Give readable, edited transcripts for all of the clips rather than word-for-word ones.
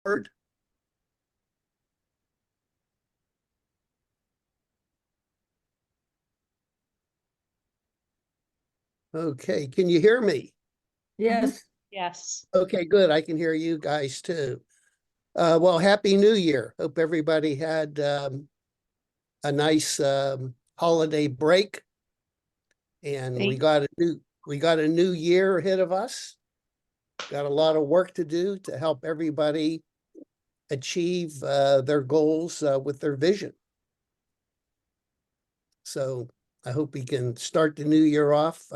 forward. Okay, can you hear me? Yes. Yes. Okay, good. I can hear you guys too. Well, Happy New Year. Hope everybody had a nice holiday break. And we got a new year ahead of us. Got a lot of work to do to help everybody achieve their goals with their vision. So I hope we can start the new year off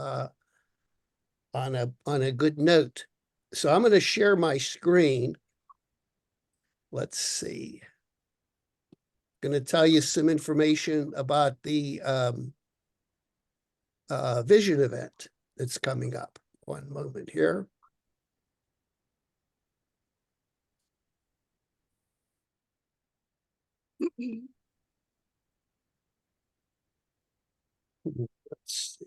on a good note. So I'm going to share my screen. Let's see. Going to tell you some information about the vision event that's coming up. One moment here. Let's see.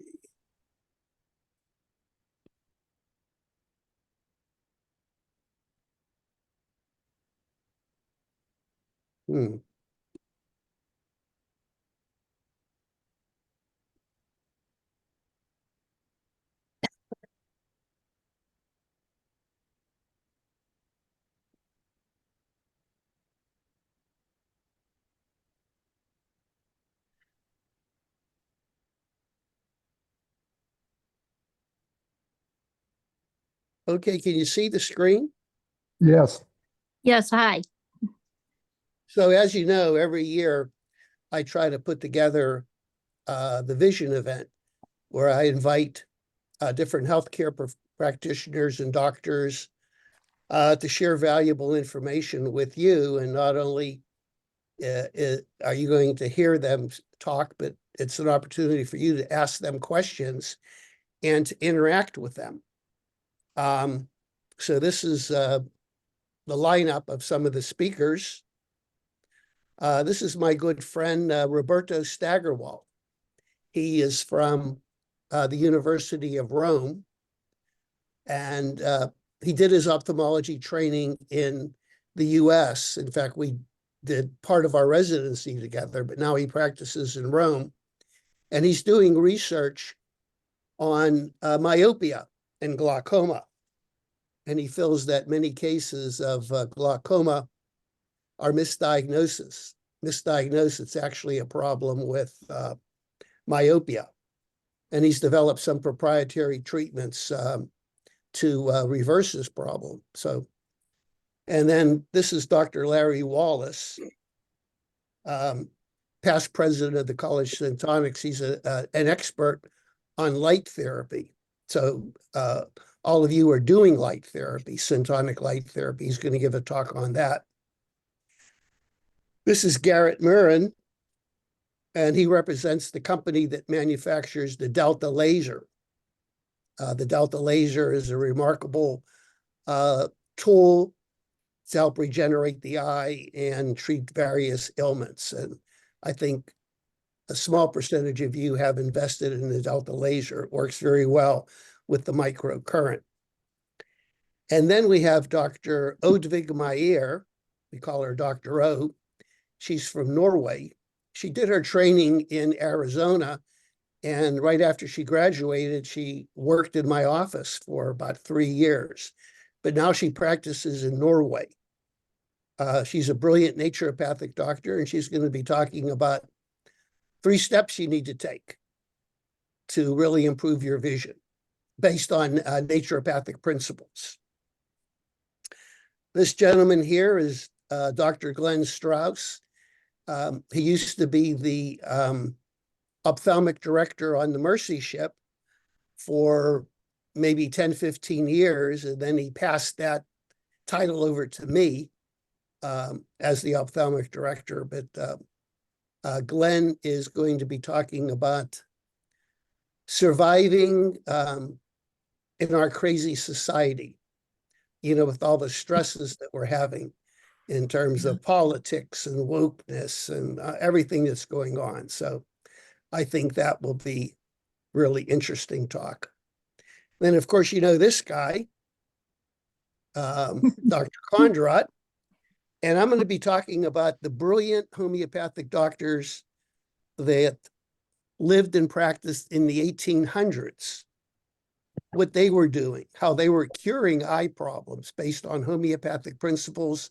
Okay, can you see the screen? Yes. Yes, hi. So as you know, every year I try to put together the vision event where I invite different healthcare practitioners and doctors to share valuable information with you. And not only are you going to hear them talk, but it's an opportunity for you to ask them questions and to interact with them. So this is the lineup of some of the speakers. This is my good friend, Roberto Staggerwalt. He is from the University of Rome, and he did his ophthalmology training in the US. In fact, we did part of our residency together, but now he practices in Rome. And he's doing research on myopia and glaucoma. And he feels that many cases of glaucoma are misdiagnosis. It's actually a problem with myopia. And he's developed some proprietary treatments to reverse this problem. So, and then this is Dr. Larry Wallace, past president of the College of Syntonics. He's an expert on light therapy. So all of you are doing light therapy, syntonic light therapy. He's going to give a talk on that. This is Garrett Murren, and he represents the company that manufactures the Delta laser. The Delta laser is a remarkable tool to help regenerate the eye and treat various ailments. And I think a small percentage of you have invested in the Delta laser. It works very well with the microcurrent. And then we have Dr. Oddvig Meyer. We call her Dr. O. She's from Norway. She did her training in Arizona, and right after she graduated, she worked in my office for about 3 years. But now she practices in Norway. She's a brilliant naturopathic doctor, and she's going to be talking about 3 steps you need to take to really improve your vision based on naturopathic principles. This gentleman here is Dr. Glenn Strauss. He used to be the ophthalmic director on the Mercy ship for maybe 10, 15 years, and then he passed that title over to me as the ophthalmic director. But Glenn is going to be talking about surviving in our crazy society, with all the stresses that we're having in terms of politics and wokeness and everything that's going on. So I think that will be really interesting talk. Then, of course, this guy, Dr. Kondrot. And I'm going to be talking about the brilliant homeopathic doctors that lived and practiced in the 1800s, what they were doing, how they were curing eye problems based on homeopathic principles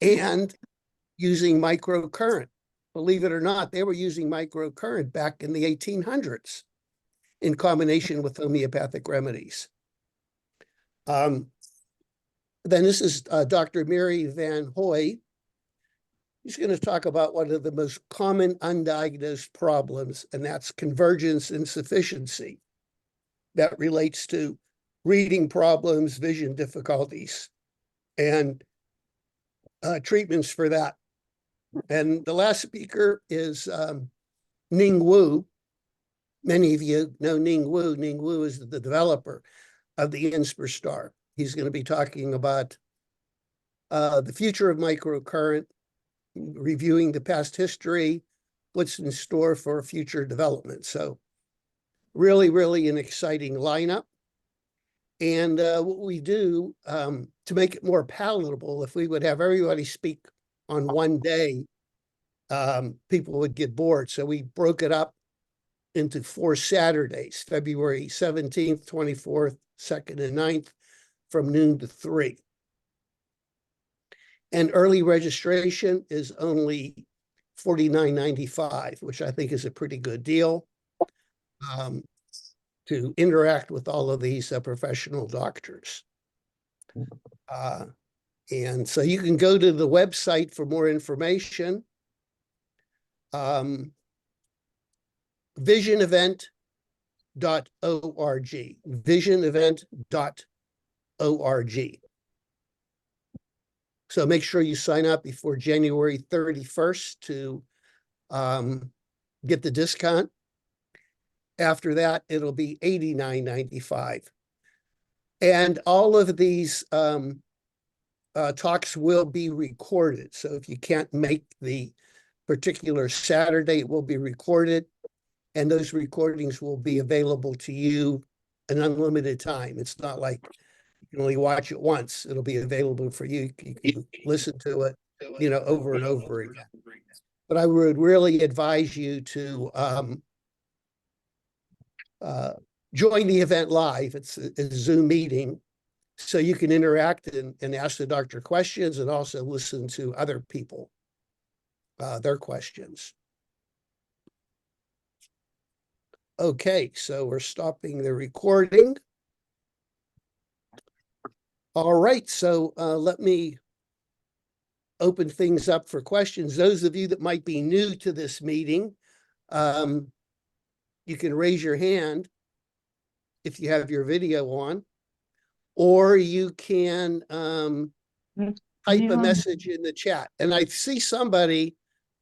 and using microcurrent. Believe it or not, they were using microcurrent back in the 1800s in combination with homeopathic remedies. Then this is Dr. Mary Van Hoy. He's going to talk about one of the most common undiagnosed problems, and that's convergence insufficiency. That relates to reading problems, vision difficulties, and treatments for that. And the last speaker is Ning Wu. Many of you know Ning Wu. Ning Wu is the developer of the Inspir Star. He's going to be talking about the future of microcurrent, reviewing the past history, what's in store for future development. So really, really an exciting lineup. And what we do to make it more palatable, if we would have everybody speak on one day, people would get bored. So we broke it up into 4 Saturdays, February 17th, 24th, 2nd, and 9th, from noon to 3. And early registration is only $49.95, which I think is a pretty good deal to interact with all of these professional doctors. And so you can go to the website for more information. Visionevent.org, visionevent.org. So make sure you sign up before January 31st to get the discount. After that, it'll be $89.95. And all of these talks will be recorded. So if you can't make the particular Saturday, it will be recorded. And those recordings will be available to you an unlimited time. It's not like you can only watch it once. It'll be available for you. You can listen to it, over and over again. But I would really advise you to join the event live. It's a Zoom meeting, so you can interact and ask the doctor questions and also listen to other people, their questions. Okay, so we're stopping the recording. All right, so let me open things up for questions. Those of you that might be new to this meeting, you can raise your hand if you have your video on, or you can type a message in the chat. And I see somebody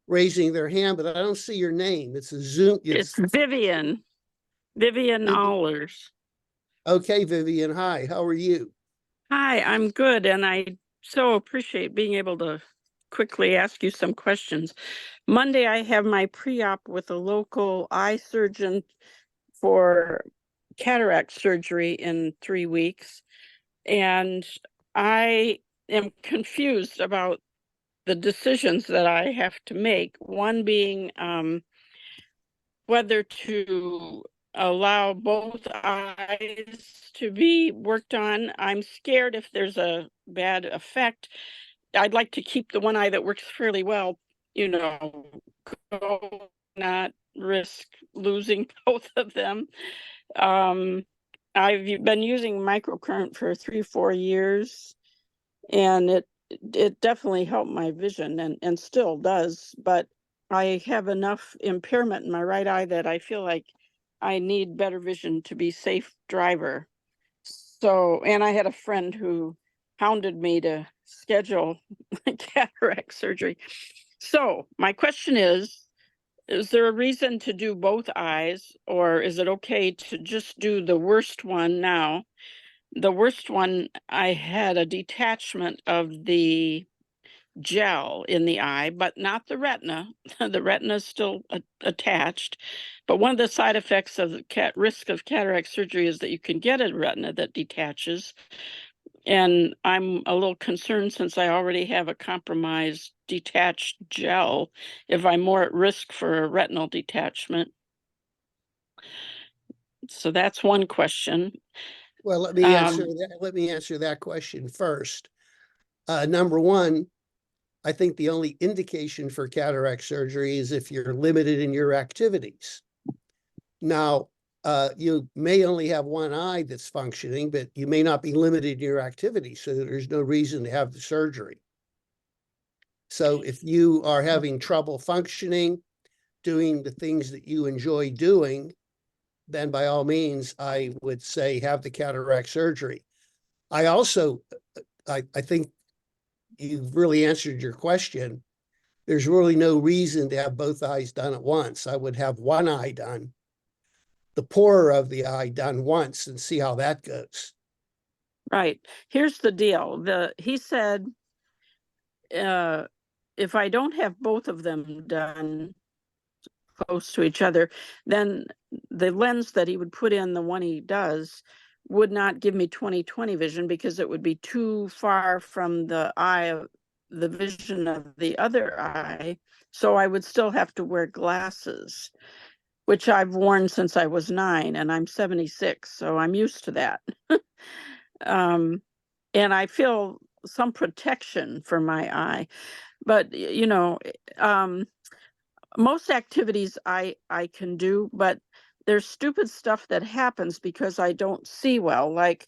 raising their hand, but I don't see your name. It's a Zoom. It's Vivian Allers. Okay, Vivian. Hi, how are you? Hi, I'm good. And I so appreciate being able to quickly ask you some questions. Monday, I have my pre-op with a local eye surgeon for cataract surgery in 3 weeks. And I am confused about the decisions that I have to make. One being whether to allow both eyes to be worked on. I'm scared if there's a bad effect. I'd like to keep the one eye that works fairly well, not risk losing both of them. I've been using microcurrent for 3-4 years, and it definitely helped my vision and still does, but I have enough impairment in my right eye that I feel like I need better vision to be safe driver. So, and I had a friend who hounded me to schedule cataract surgery. So my question is there a reason to do both eyes, or is it okay to just do the worst one now? The worst one, I had a detachment of the gel in the eye, but not the retina. The retina is still attached. But one of the side effects of risk of cataract surgery is that you can get a retina that detaches. And I'm a little concerned since I already have a compromised detached gel, if I'm more at risk for a retinal detachment. So that's one question. Well, let me answer that question first. Number one, I think the only indication for cataract surgery is if you're limited in your activities. Now, you may only have one eye that's functioning, but you may not be limited in your activities, so there's no reason to have the surgery. So if you are having trouble functioning, doing the things that you enjoy doing, then by all means, I would say have the cataract surgery. I also, I think you've really answered your question. There's really no reason to have both eyes done at once. I would have one eye done, the poorer of the eye done once, and see how that goes. Right. Here's the deal. He said, if I don't have both of them done close to each other, then the lens that he would put in, the one he does, would not give me 20/20 vision because it would be too far from the vision of the other eye. So I would still have to wear glasses, which I've worn since I was 9, and I'm 76, so I'm used to that. And I feel some protection for my eye. But, most activities I can do, but there's stupid stuff that happens because I don't see well. Like,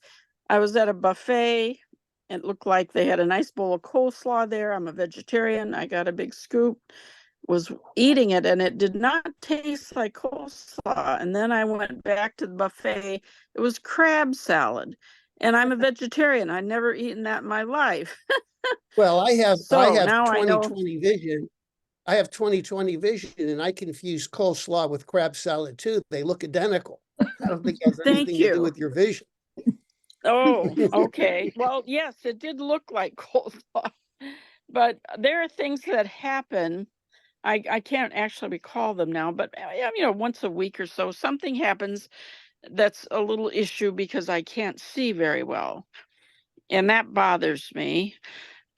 I was at a buffet. It looked like they had a nice bowl of coleslaw there. I'm a vegetarian. I got a big scoop, was eating it, and it did not taste like coleslaw. And then I went back to the buffet. It was crab salad. And I'm a vegetarian. I'd never eaten that in my life. Well, I have So now I know. 20/20 vision. I have 20/20 vision, and I confuse coleslaw with crab salad too. They look identical. I don't think it has Thank anything to do you. with your vision. Oh, okay. Well, yes, it did look like coleslaw, but there are things that happen. I can't actually recall them now, but once a week or so, something happens that's a little issue because I can't see very well, and that bothers me.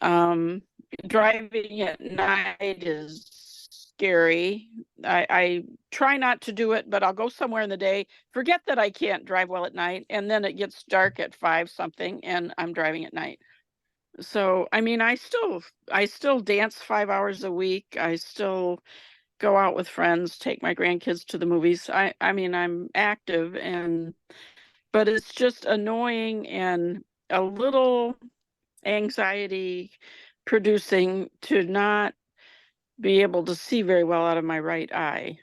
Um, Driving at night is scary. I try not to do it, but I'll go somewhere in the day, forget that I can't drive well at night, and then it gets dark at 5 something and I'm driving at night. So, I mean, I still dance 5 hours a week. I still go out with friends, take my grandkids to the movies. I mean, I'm active, but it's just annoying and a little anxiety producing to not be able to see very well out of my right eye.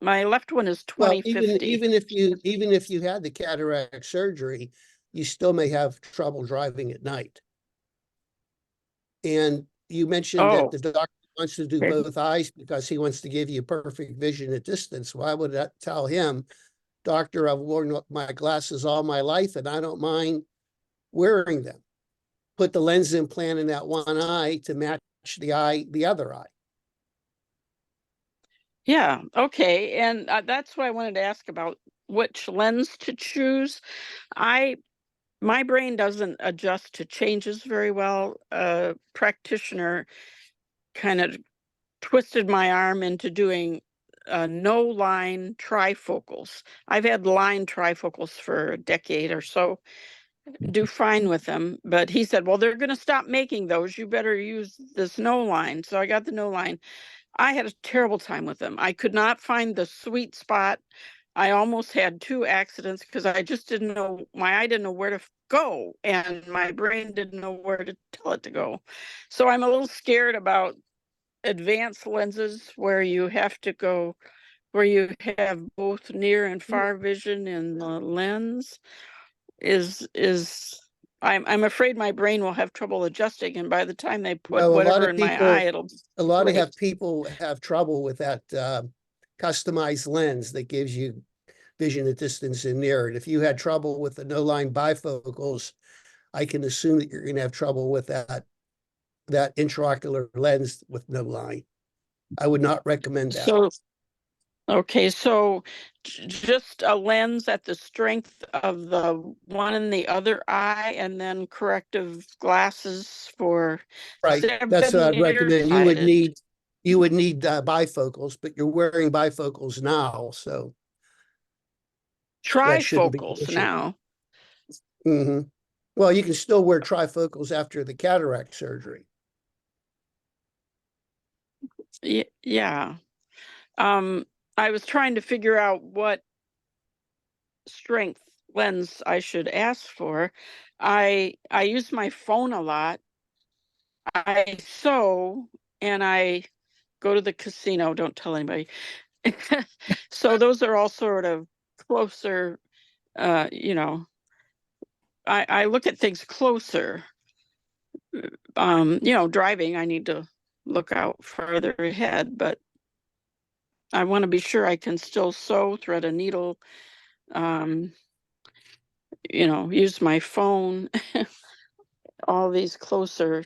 My left one is Well, 20/50. even if you had the cataract surgery, you still may have trouble driving at night. And you mentioned that Oh, the doctor wants to do okay. both eyes because he wants to give you perfect vision at distance. Well, I would tell him, doctor, I've worn my glasses all my life and I don't mind wearing them. Put the lens implant in that one eye to match the other eye. Yeah, okay. And that's what I wanted to ask about, which lens to choose. My brain doesn't adjust to changes very well. A practitioner kind of twisted my arm into doing no line trifocals. I've had line trifocals for a decade or so, do fine with them. But he said, well, they're going to stop making those. You better use this no line. So I got the no line. I had a terrible time with them. I could not find the sweet spot. I almost had 2 accidents because I just didn't know, my eye didn't know where to go, and my brain didn't know where to tell it to go. So I'm a little scared about advanced lenses where you have to go, where you have both near and far vision in the lens. I'm afraid my brain will have trouble adjusting, and by the time they put Well, whatever in my eye, it'll a lot break. of people have trouble with that customized lens that gives you vision at distance and near. And if you had trouble with the no line bifocals, I can assume that you're going to have trouble with that intraocular lens with no line. I would not recommend that. So Okay, so just a lens at the strength of the one in the other eye and then corrective glasses for. Right, I've that's what been I'd recommend. You would nearsighted. need bifocals, but you're wearing bifocals now, so that shouldn't be an Trifocals issue. now. Hmm. Well, you can still wear trifocals after the cataract surgery. Yeah. I was trying to figure out what strength lens I should ask for. I use my phone a lot. I sew and I go to the casino. Don't tell anybody. So those are all sort of closer, you know, I look at things closer. Driving, I need to look out further ahead, but I want to be sure I can still sew, thread a needle, use my phone, all these closer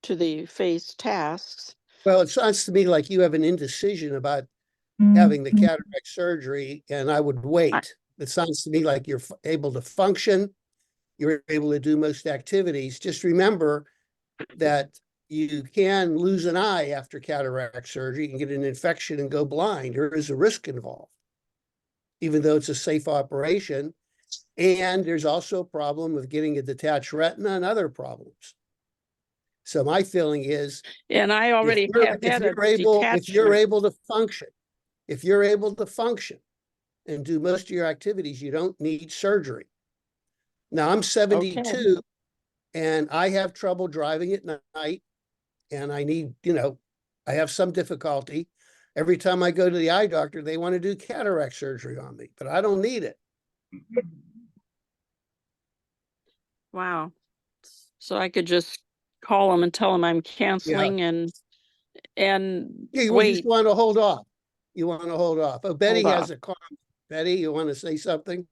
to the face tasks. Well, it sounds to me like you have an indecision about having the cataract surgery, and I would wait. It sounds to me like you're able to function, you're able to do most activities. Just remember that you can lose an eye after cataract surgery and get an infection and go blind. There is a risk involved, even though it's a safe operation. And there's also a problem of getting a detached retina and other problems. So my feeling is, And I already have had a if you're detachment. able to function, and do most of your activities, you don't need surgery. Now I'm 72 Okay. and I have trouble driving at night, and I need, I have some difficulty. Every time I go to the eye doctor, they want to do cataract surgery on me, but I don't need it. Wow. So I could just call them and tell them I'm canceling and Yeah, you just wait. want to hold off. You want to hold off. Oh, Betty Hold has off. a comment. Betty, you want to say something?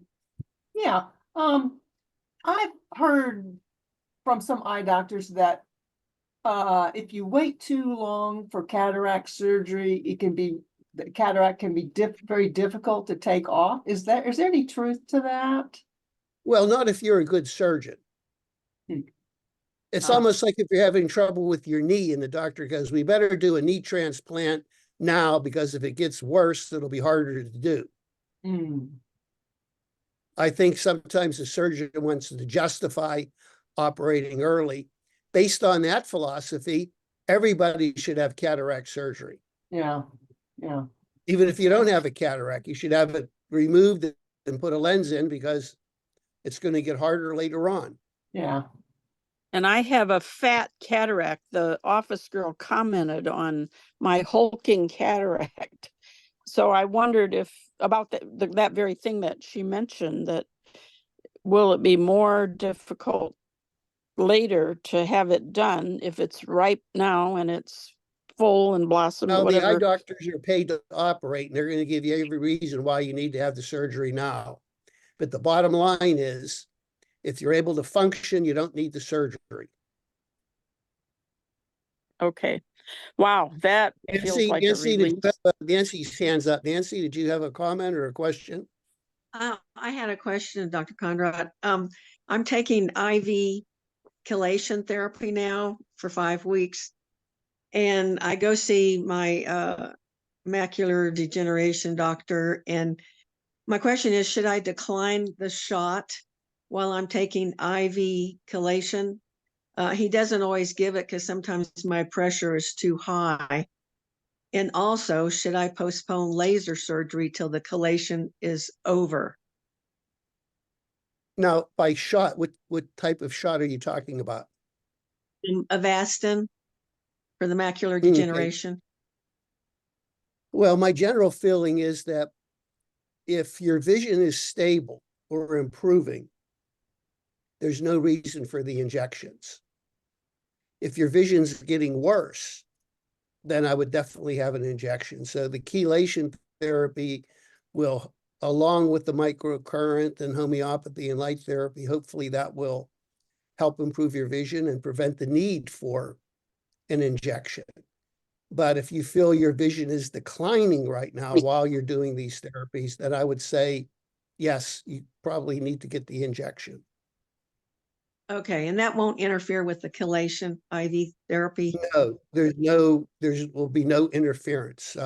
Yeah, I've heard from some eye doctors that if you wait too long for cataract surgery, the cataract can be very difficult to take off. Is there any truth to that? Well, not if you're a good surgeon. Hmm. It's almost like if you're having trouble with your knee and the doctor goes, we better do a knee transplant now because if it gets worse, it'll be harder to do. I think sometimes the surgeon wants to justify operating early. Based on that philosophy, everybody should have cataract surgery. Yeah. Even if you don't have a cataract, you should have it removed and put a lens in because it's going to get harder later on. Yeah. And I have a fat cataract. The office girl commented on my hulking cataract. So I wondered about that very thing that she mentioned, that will it be more difficult later to have it done if it's ripe now and it's full and blossomed, Now, the eye whatever. doctors are paid to operate, and they're going to give you every reason why you need to have the surgery now. But the bottom line is, if you're able to function, you don't need the surgery. Okay. Wow, that feels like a relief. Nancy's hands up. Nancy, did you have a comment or a question? I had a question, Dr. Kondrot. I'm taking IV chelation therapy now for 5 weeks, and I go see my macular degeneration doctor. And my question is, should I decline the shot while I'm taking IV chelation? He doesn't always give it because sometimes my pressure is too high. And also, should I postpone laser surgery till the chelation is over? Now, by shot, what type of shot are you talking about? Avastin for the macular degeneration. Well, my general feeling is that if your vision is stable or improving, there's no reason for the injections. If your vision's getting worse, then I would definitely have an injection. So the chelation therapy will, along with the microcurrent and homeopathy and light therapy, hopefully that will help improve your vision and prevent the need for an injection. But if you feel your vision is declining right now while you're doing these therapies, then I would say, yes, you probably need to get the injection. Okay, and that won't interfere with the chelation IV therapy? No, there will be no interference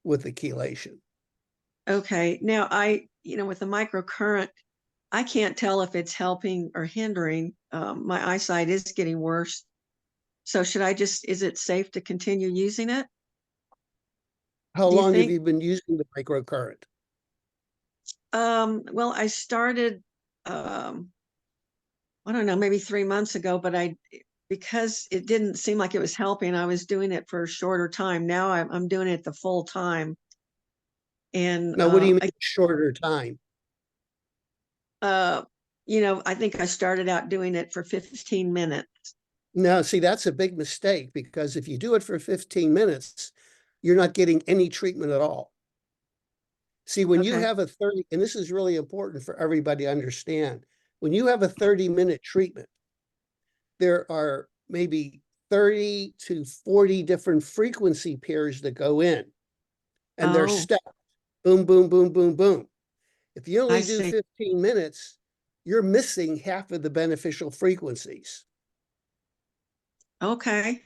with the chelation. Okay, now with the microcurrent, I can't tell if it's helping or hindering. My eyesight is getting worse. So is it safe to continue using it? How Do you long have think? you been using the microcurrent? Well, I started, I don't know, maybe 3 months ago, but because it didn't seem like it was helping, I was doing it for a shorter time. Now I'm doing it the full time. And, Now, what do you mean shorter time? I think I started out doing it for 15 minutes. Now, see, that's a big mistake, because if you do it for 15 minutes, you're not getting any treatment at all. See, when you Okay. have a 30, and this is really important for everybody to understand, when you have a 30-minute treatment, there are maybe 30 to 40 different frequency pairs that go in, and they're Oh, stepped, boom, boom, boom, boom, boom. If you I only do see. 15 minutes, you're missing half of the beneficial frequencies. Okay.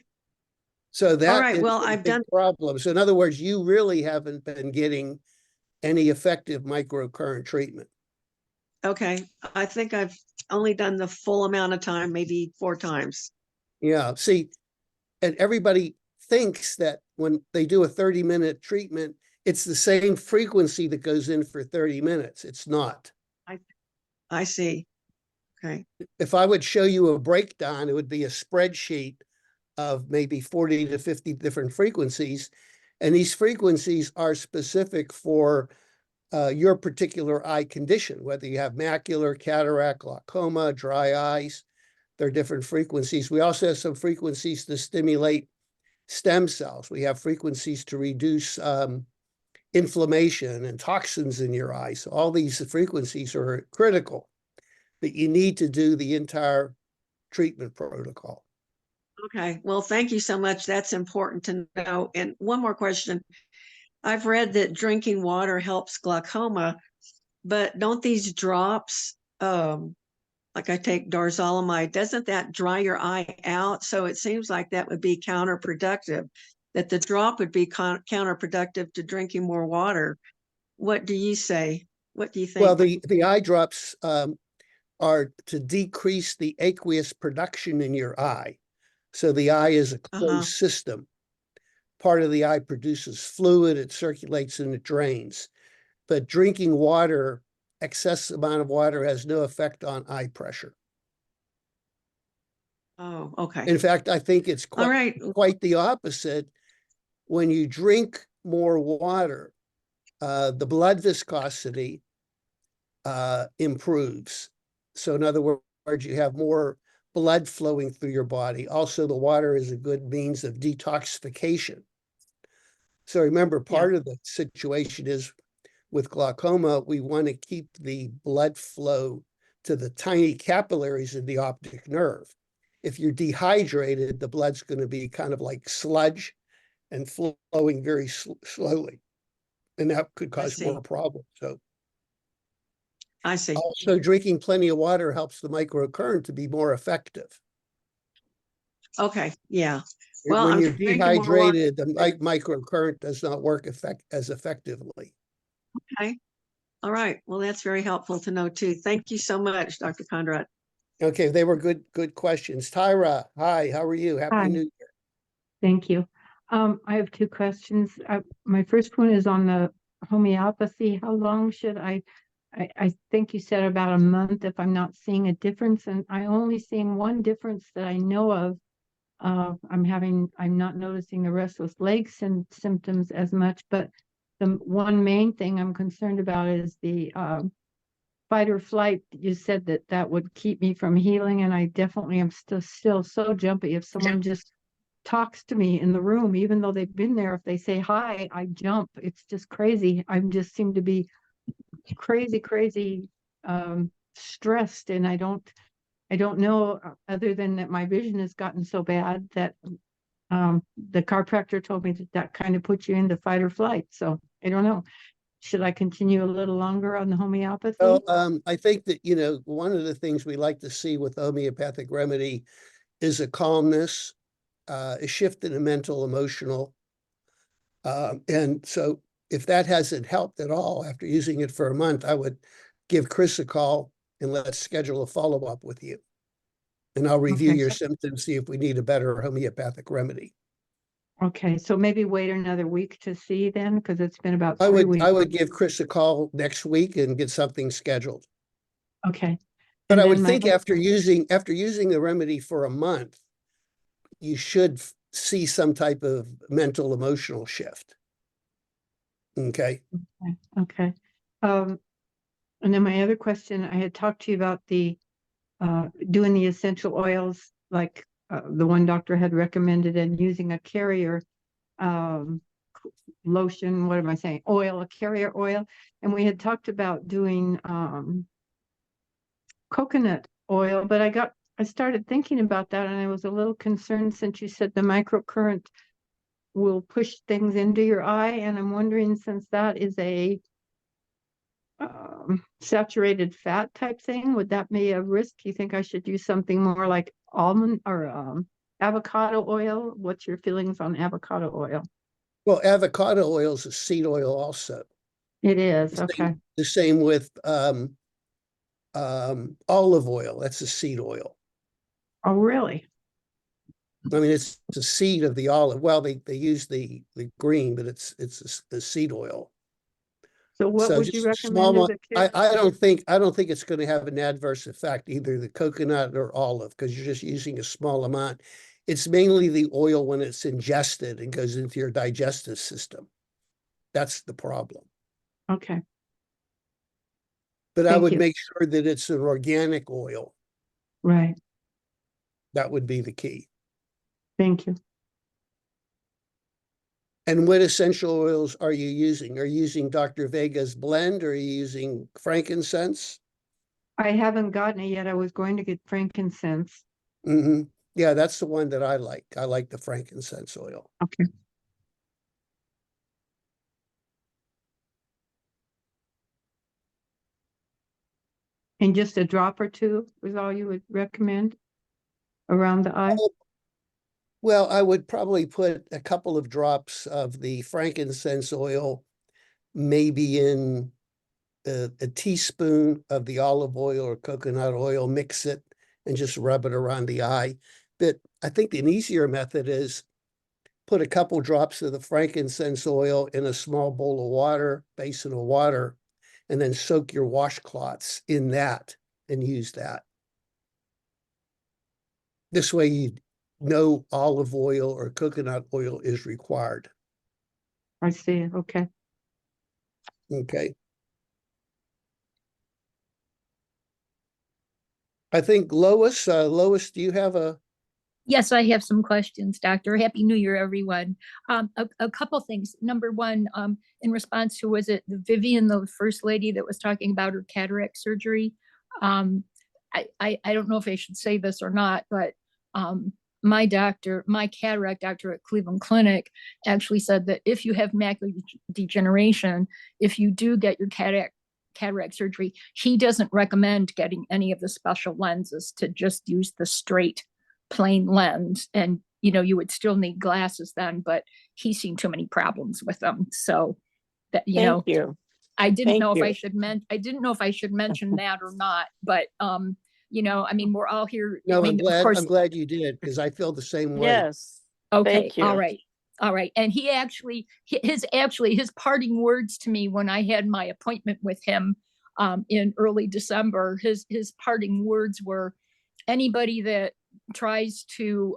So All that right. is Well, a I've big done, problem. So in other words, you really haven't been getting any effective microcurrent treatment. okay. I think I've only done the full amount of time, maybe 4 times. Yeah, see, and everybody thinks that when they do a 30-minute treatment, it's the same frequency that goes in for 30 minutes. It's not. I see. Okay. If I would show you a breakdown, it would be a spreadsheet of maybe 40 to 50 different frequencies. And these frequencies are specific for your particular eye condition, whether you have macular, cataract, glaucoma, dry eyes. There are different frequencies. We also have some frequencies to stimulate stem cells. We have frequencies to reduce inflammation and toxins in your eyes. So all these frequencies are critical, but you need to do the entire treatment protocol. Okay. Well, thank you so much. That's important to know. And one more question. I've read that drinking water helps glaucoma, but don't these drops, like I take dorzolamide, doesn't that dry your eye out? So it seems like that would be counterproductive, that the drop would be counterproductive to drinking more water. What do you say? What do you think? Well, the eye drops are to decrease the aqueous production in your eye. So the eye is a closed system. Part of the eye produces fluid, it circulates and it drains. But drinking water, excess amount of water, has no effect on eye pressure. Oh, okay. In fact, I think it's All right. quite the opposite. When you drink more water, the blood viscosity improves. So in other words, you have more blood flowing through your body. Also, the water is a good means of detoxification. So remember, part of the situation is with glaucoma, we want to keep the blood flow to the tiny capillaries of the optic nerve. If you're dehydrated, the blood's going to be kind of like sludge and flowing very slowly. And that could cause more problems. So I see. also, drinking plenty of water helps the microcurrent to be more effective. Okay. Yeah. Well, When I'm you're drinking more water. dehydrated, the microcurrent does not work as effectively. Okay. All right. Well, that's very helpful to know too. Thank you so much, Dr. Kondrot. Okay, they were good questions. Tyra, hi, how are you? Happy Hi. New Year. Thank you. I have 2 questions. My first one is on the homeopathy. How long should I think you said about a month if I'm not seeing a difference, and I only seeing one difference that I know of. I'm not noticing the restless leg symptoms as much, but the one main thing I'm concerned about is the fight or flight. You said that would keep me from healing, and I definitely am still so jumpy if someone just talks to me in the room, even though they've been there. If they say hi, I jump. It's just crazy. I just seem to be crazy stressed, and I don't know, other than that my vision has gotten so bad that The chiropractor told me that that kind of puts you into fight or flight. So I don't know. Should I continue a little longer on the homeopathy? Well, I think that, you know, one of the things we like to see with homeopathic remedy is a calmness, a shift in the mental, emotional. And so if that hasn't helped at all after using it for a month, I would give Chris a call and let's schedule a follow-up with you. And I'll review Okay. your symptoms, see if we need a better homeopathic remedy. Okay, so maybe wait another week to see then, because it's been about 3 weeks. I would give Chris a call next week and get something scheduled. Okay. But And I would then my think after using the remedy for a month, you should see some type of mental emotional shift. Okay. Okay. And then my other question, I had talked to you about the doing the essential oils, like the one doctor had recommended, and using a carrier lotion, what am I saying? Oil, a carrier oil. And we had talked about doing coconut oil, but I started thinking about that and I was a little concerned since you said the microcurrent will push things into your eye. And I'm wondering, since that is a saturated fat type thing, would that be a risk? You think I should use something more like almond or avocado oil? What's your feelings on avocado oil? Well, avocado oil is a seed oil also. It is, The okay. The same with olive oil. That's a seed oil. Oh, really? I mean, it's the seed of the olive. Well, they use the green, but it's the seed oil. So what So would just you a small recommend as a I don't think it's going to have an adverse effect, either the coconut or olive, because you're just using a small amount. It's mainly the oil when it's ingested and goes into your digestive system. That's the problem. Okay, But I thank would you. make sure that it's an organic oil. Right, That would be the key. thank you. And what essential oils are you using? Are you using Dr. Vega's blend or are you using frankincense? I haven't gotten it yet. I was going to get frankincense. Mm-hmm. Yeah, that's the one that I like. I like the frankincense oil. Okay. And just a drop or two is all you would recommend around the eye? Well, I would probably put a couple of drops of the frankincense oil, maybe in a teaspoon of the olive oil or coconut oil, mix it and just rub it around the eye. But I think an easier method is put a couple drops of the frankincense oil in a small bowl of water, basin of water, and then soak your washcloths in that and use that. This way, no olive oil or coconut oil is required. I see, okay. Okay. I think Lois, do you have a? Yes, I have some questions, Doctor. Happy New Year, everyone. A couple things. Number one, in response to, was it Vivian, the first lady that was talking about her cataract surgery? I don't know if I should say this or not, but my cataract doctor at Cleveland Clinic actually said that if you have macular degeneration, if you do get your cataract surgery, he doesn't recommend getting any of the special lenses, to just use the straight plain lens. And you would still need glasses then, but he's seen too many problems with them. So that Thank you. I didn't Thank know you. if I should mention that or not, but I mean, we're all here. No, I mean, of I'm course. glad you did, because I feel the same way. Yes. Okay. Thank you. All right. All right. And he actually, his parting words to me when I had my appointment with him in early December, his parting words were, anybody that tries to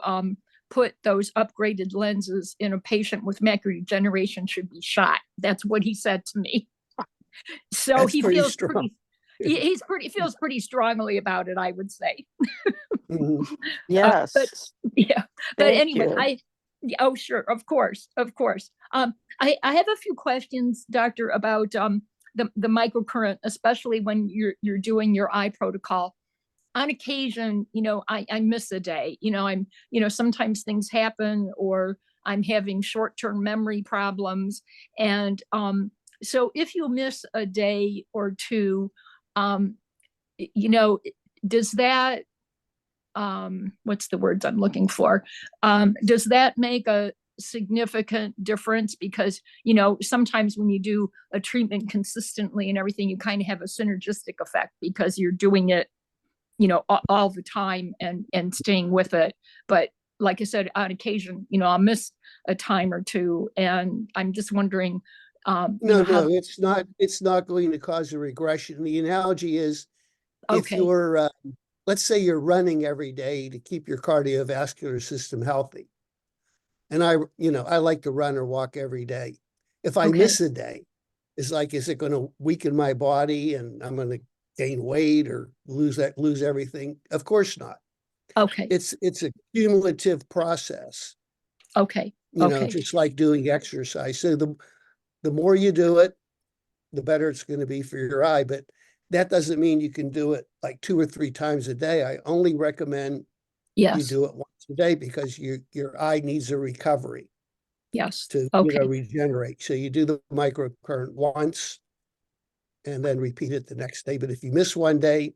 put those upgraded lenses in a patient with macular degeneration should be shot. That's what he said to me. So That's he pretty feels strong. feels pretty strongly about it, I would say. Mhm. Yes. But yeah, but Thank anyway, you. oh sure, of course. I have a few questions, Doctor, about the microcurrent, especially when you're doing your eye protocol. on occasion, I miss a day, sometimes things happen, or I'm having short-term memory problems. And so if you miss a day or two, um, does that, what's the words I'm looking for? Does that make a significant difference? Because, sometimes when you do a treatment consistently and everything, you kind of have a synergistic effect because you're doing it, all the time and staying with it. But like I said, on occasion, I'll miss a time or two, and I'm just wondering, No, how. no, it's not going to cause a regression. The analogy is if Okay, you're, let's say you're running every day to keep your cardiovascular system healthy. And I like to run or walk every day. If I Okay. miss a day, it's like, is it going to weaken my body and I'm going to gain weight or lose everything? Of course not. okay, It's a cumulative process, okay, okay, just like doing exercise. So the more you do it, the better it's going to be for your eye. But that doesn't mean you can do it like 2 or 3 times a day. I only recommend you yes, do it once a day because your eye needs a recovery yes, to okay, regenerate. So you do the microcurrent once and then repeat it the next day. But if you miss one day,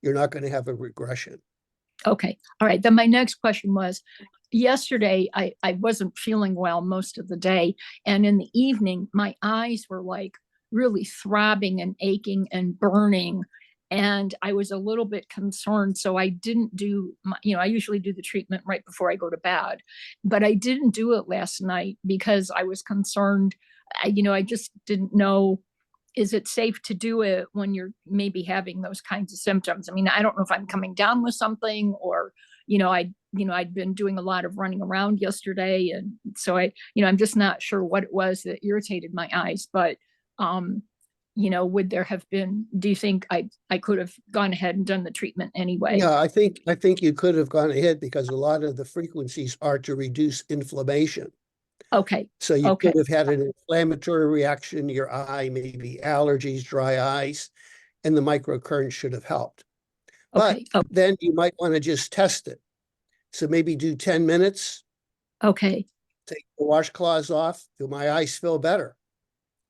you're not going to have a regression. okay. All right. Then my next question was, yesterday I wasn't feeling well most of the day. And in the evening, my eyes were like really throbbing and aching and burning. And I was a little bit concerned. So I didn't do I usually do the treatment right before I go to bed, but I didn't do it last night because I was concerned. I just didn't know, is it safe to do it when you're maybe having those kinds of symptoms? I mean, I don't know if I'm coming down with something, or, I'd been doing a lot of running around yesterday. And so I'm just not sure what it was that irritated my eyes. But, would there have been, do you think I could have gone ahead and done the treatment anyway? Yeah, I think you could have gone ahead because a lot of the frequencies are to reduce inflammation. Okay. So you Okay. could have had an inflammatory reaction to your eye, maybe allergies, dry eyes, and the microcurrent should have helped. But Okay. Oh, then you might want to just test it. So maybe do 10 minutes, okay. take the washcloths off. Do my eyes feel better?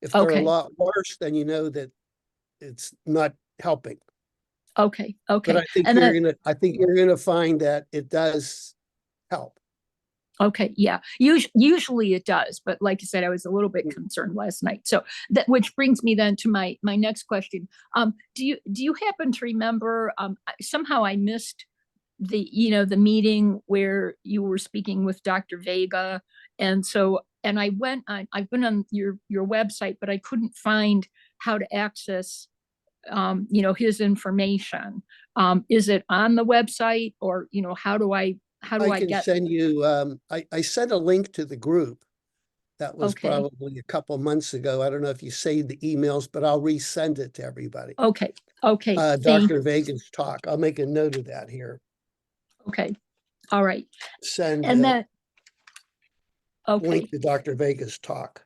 If they're a Okay. lot worse, then you know that it's not helping. Okay. But Okay. I think And then, I think you're gonna find that it does help. okay, yeah. Usually it does, but like I said, I was a little bit concerned last night. So that, which brings me then to my next question. Do you happen to remember? Somehow I missed the meeting where you were speaking with Dr. Vega, and I went on. I've been on your website, but I couldn't find how to access his information. Is it on the website, or how do I I can get? send you, I sent a link to the group. That was Okay. probably a couple months ago. I don't know if you saved the emails, but I'll resend it to everybody. Okay. Okay. Dr. Vega's talk. I'll make a note of that here. Okay. All right. Send And then, okay. link to Dr. Vega's talk.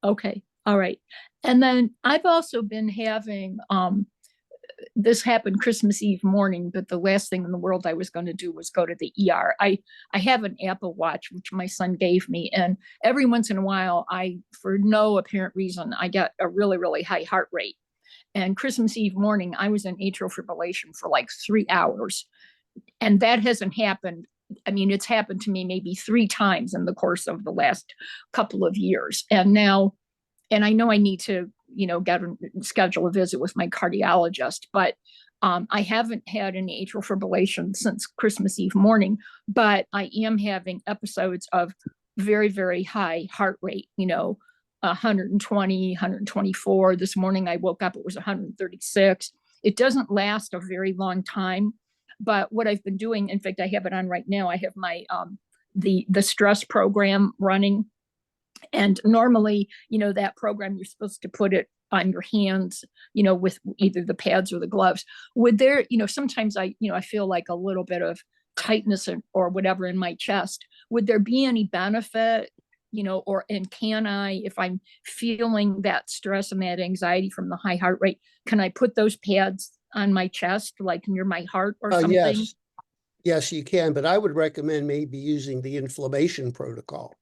Okay. All right. And then I've also been having, this happened Christmas Eve morning, but the last thing in the world I was going to do was go to the ER. I have an Apple Watch, which my son gave me. And every once in a while, for no apparent reason, I get a really, really high heart rate. And Christmas Eve morning, I was in atrial fibrillation for like 3 hours. And that hasn't happened. I mean, it's happened to me maybe 3 times in the course of the last couple of years. And I know I need to, schedule a visit with my cardiologist, but I haven't had any atrial fibrillation since Christmas Eve morning, but I am having episodes of very, very high heart rate, 120, 124. This morning I woke up, it was 136. It doesn't last a very long time, but what I've been doing, in fact, I have it on right now. I have my, the stress program running. And normally, that program, you're supposed to put it on your hands, with either the pads or the gloves. Would there, sometimes I feel like a little bit of tightness or whatever in my chest. Would there be any benefit, and can I, if I'm feeling that stress and that anxiety from the high heart rate, can I put those pads on my chest, like near my heart or Oh, something? yes. Yes, you can, but I would recommend maybe using the inflammation protocol.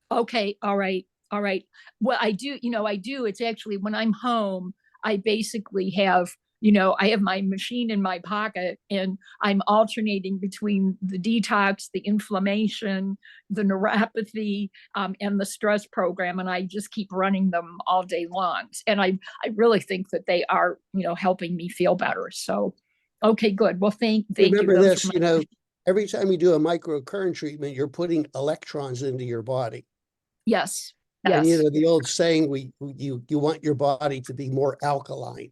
Okay, all right, all right. Well, I do, I do. It's actually when I'm home, I basically have, I have my machine in my pocket and I'm alternating between the detox, the inflammation, the neuropathy, and the stress program. And I just keep running them all day long. And I really think that they are, helping me feel better. So, okay, good. Well, thank you. Remember Those this, were my every time you do a microcurrent treatment, you're putting electrons into your body. Yes, And yes, the old saying, you want your body to be more alkaline.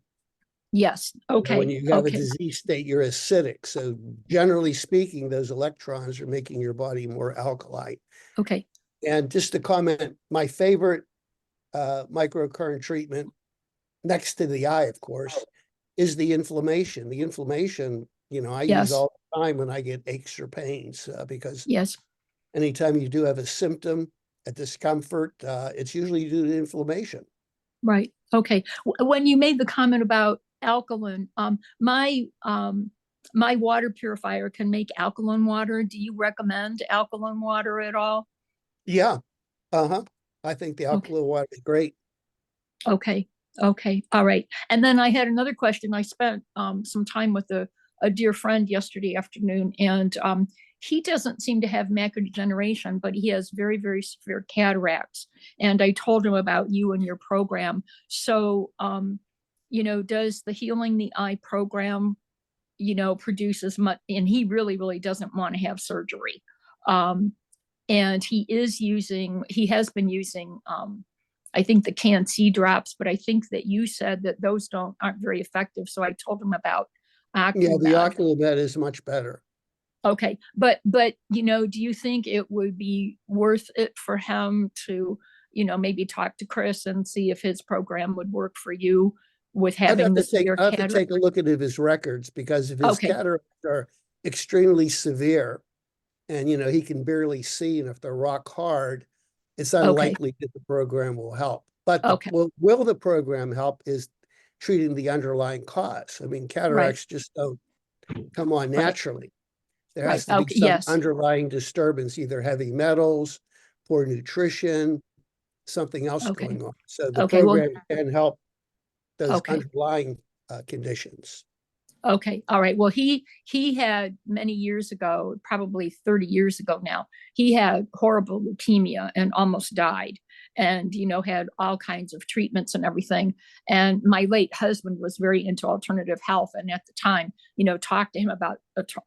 yes. When Okay, you have a okay, disease state, you're acidic. So generally speaking, those electrons are making your body more alkaline. okay. And just to comment, my favorite microcurrent treatment, next to the eye, of course, is the inflammation. The inflammation, I use Yes, all the time when I get aches or pains because yes. anytime you do have a symptom, a discomfort, it's usually due to inflammation. Right. Okay. When you made the comment about alkaline, my water purifier can make alkaline water. Do you recommend alkaline water at all? Yeah. Uh-huh. I think the Okay. alkaline water is great. Okay. Okay. All right. And then I had another question. I spent some time with a dear friend yesterday afternoon, and he doesn't seem to have macular degeneration, but he has very, very severe cataracts. And I told him about you and your program. So, does the Healing the Eye program, produce as much? And he really, really doesn't want to have surgery. And he has been using, I think the CanC drops, but I think that you said that those aren't very effective. So I told him about Yeah, the Ocumed. Ocumed is much better. Okay, but do you think it would be worth it for him to, maybe talk to Chris and see if his program would work for you with having the severe I'd have to take cataract? a look at his records because if his Okay, cataracts are extremely severe and he can barely see, and if they're rock hard, it's okay, unlikely that the program will help. But okay, will the program help is treating the underlying cause. I mean, right, cataracts just don't come on right, naturally. There right. has to be Okay, some yes, underlying disturbance, either heavy metals, poor nutrition, something else okay, going on. So the okay, well, program can help those okay. underlying conditions. Okay. All right. Well, he had many years ago, probably 30 years ago now, he had horrible leukemia and almost died, and had all kinds of treatments and everything. And my late husband was very into alternative health, and at the time, talked to him about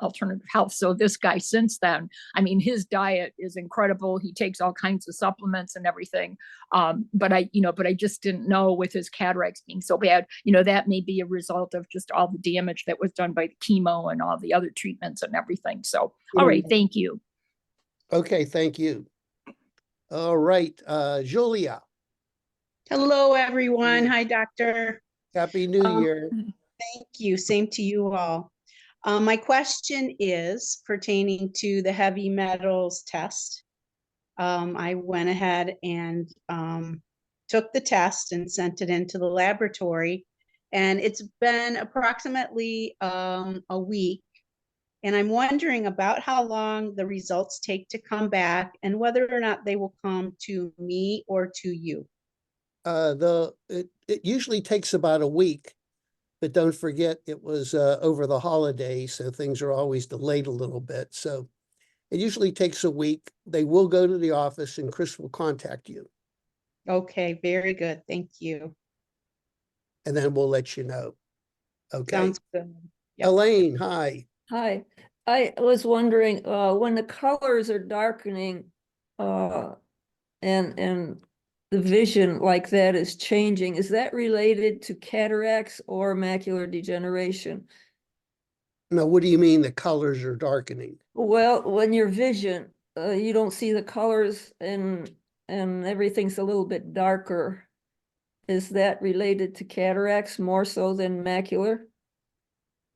alternative health. So this guy, since then, I mean, his diet is incredible. He takes all kinds of supplements and everything. But I just didn't know, with his cataracts being so bad, that may be a result of just all the damage that was done by the chemo and all the other treatments and everything. So, all right, thank you. Okay, thank you. All right, Julia, Hello, everyone. Hi, Doctor. Happy New Year. Thank you. Same to you all. My question is pertaining to the heavy metals test. I went ahead and took the test and sent it into the laboratory, and it's been approximately a week. And I'm wondering about how long the results take to come back and whether or not they will come to me or to you. It usually takes about a week, but don't forget it was over the holidays, so things are always delayed a little bit. So it usually takes a week. They will go to the office and Chris will contact you, Okay, very good. Thank you. and then we'll let you know. Okay. Sounds good. Yep. Elaine, hi. Hi, I was wondering, when the colors are darkening, and the vision like that is changing, is that related to cataracts or macular degeneration? Now, what do you mean the colors are darkening? Well, when your vision, you don't see the colors and everything's a little bit darker. Is that related to cataracts more so than macular?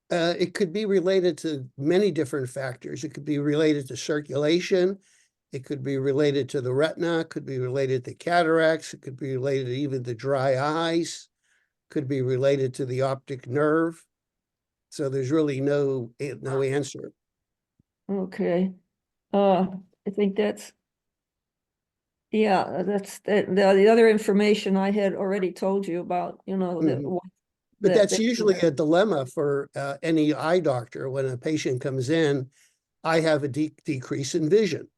It could be related to many different factors. It could be related to circulation. It could be related to the retina. It could be related to cataracts. It could be related to even to dry eyes. Could be related to the optic nerve. So there's really no answer. Okay. I think that's. Yeah, the other information I had already told you about, you know, that. Mhm. But that- that's usually a dilemma for any eye doctor. When a patient comes in, I have a decrease in vision.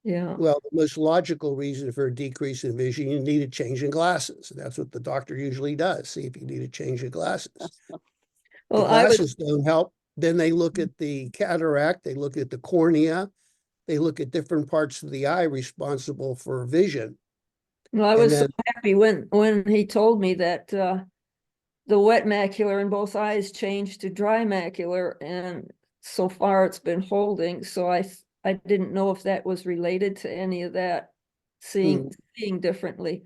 Yeah, Well, the most logical reason for a decrease in vision, you need a change in glasses. That's what the doctor usually does, see if you need a change in glasses. The well, I was, glasses don't help. Then they look at the cataract, they look at the cornea, they look at different parts of the eye responsible for vision. well, I And was so then, happy when he told me that the wet macular in both eyes changed to dry macular, and so far it's been holding. So I didn't know if that was related to any of that, seeing differently.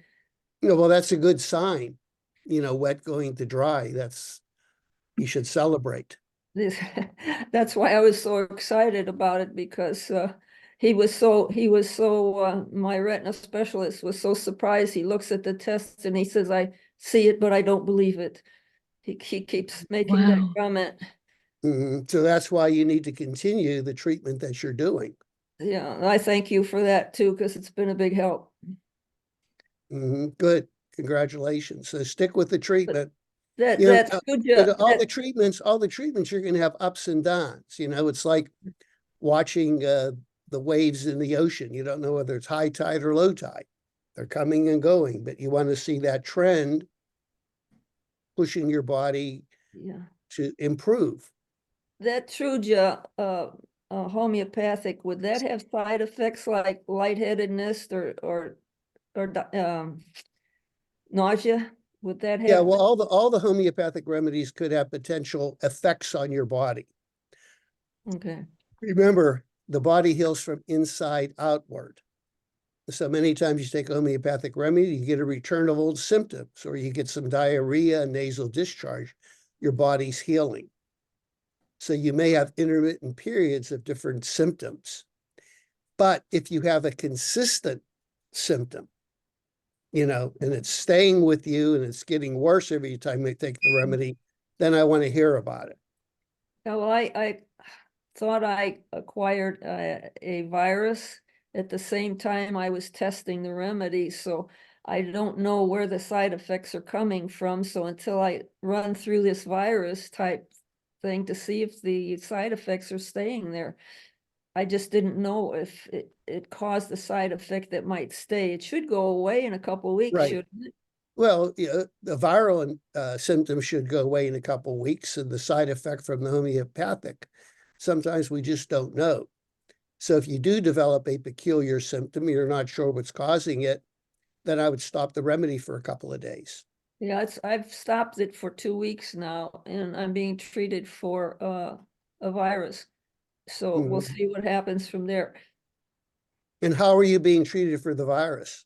well, that's a good sign. Wet going to dry. You should celebrate. This, that's why I was so excited about it, because my retina specialist was so surprised. He looks at the test and he says, I see it, but I don't believe it. He keeps making that Wow. comment. So that's why you need to continue the treatment that you're doing. Yeah, and I thank you for that too, because it's been a big help. Good. Congratulations. So stick with the treatment. That's good. But all the treatments, you're going to have ups and downs. It's like watching the waves in the ocean. You don't know whether it's high tide or low tide. They're coming and going, but you want to see that trend pushing your body Yeah, to improve. that Truja, homeopathic, would that have side effects like lightheadedness or nausea? Would that have? Yeah, well, all the homeopathic remedies could have potential effects on your body. Okay. Remember, the body heals from inside outward. So many times you take a homeopathic remedy, you get a return of old symptoms, or you get some diarrhea and nasal discharge. Your body's healing. So you may have intermittent periods of different symptoms. But if you have a consistent symptom, and it's staying with you and it's getting worse every time you take the remedy, then I want to hear about it. Well, I thought I acquired a virus at the same time I was testing the remedy, so I don't know where the side effects are coming from. So until I run through this virus type thing to see if the side effects are staying there, I just didn't know if it caused the side effect that might stay. It should go away in a couple of weeks, Right. shouldn't it? Well, the viral symptoms should go away in a couple of weeks, and the side effect from the homeopathic, sometimes we just don't know. So if you do develop a peculiar symptom, you're not sure what's causing it, then I would stop the remedy for a couple of days. Yeah, I've stopped it for 2 weeks now, and I'm being treated for a virus. So we'll see what happens from there. And how are you being treated for the virus?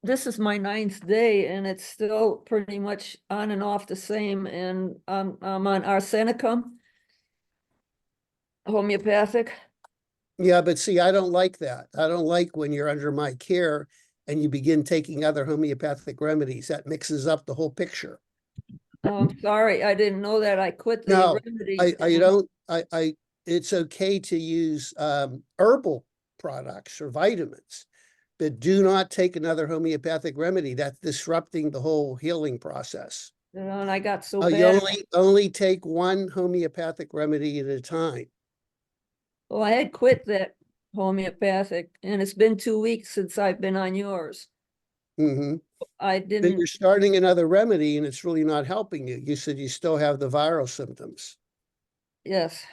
This is my 9th day, and it's still pretty much on and off the same. And I'm on arsenicum, homeopathic. Yeah, but see, I don't like that. I don't like when you're under my care and you begin taking other homeopathic remedies. That mixes up the whole picture. I'm sorry, I didn't know that. I quit the No, remedies. I don't, it's okay to use herbal products or vitamins, but do not take another homeopathic remedy. That's disrupting the whole healing process. And I got so You bad. only take one homeopathic remedy at a time. Well, I had quit that homeopathic, and it's been 2 weeks since I've been on yours. Mm-hmm. I Then didn't, you're starting another remedy and it's really not helping you. You said you still have the viral symptoms. yes.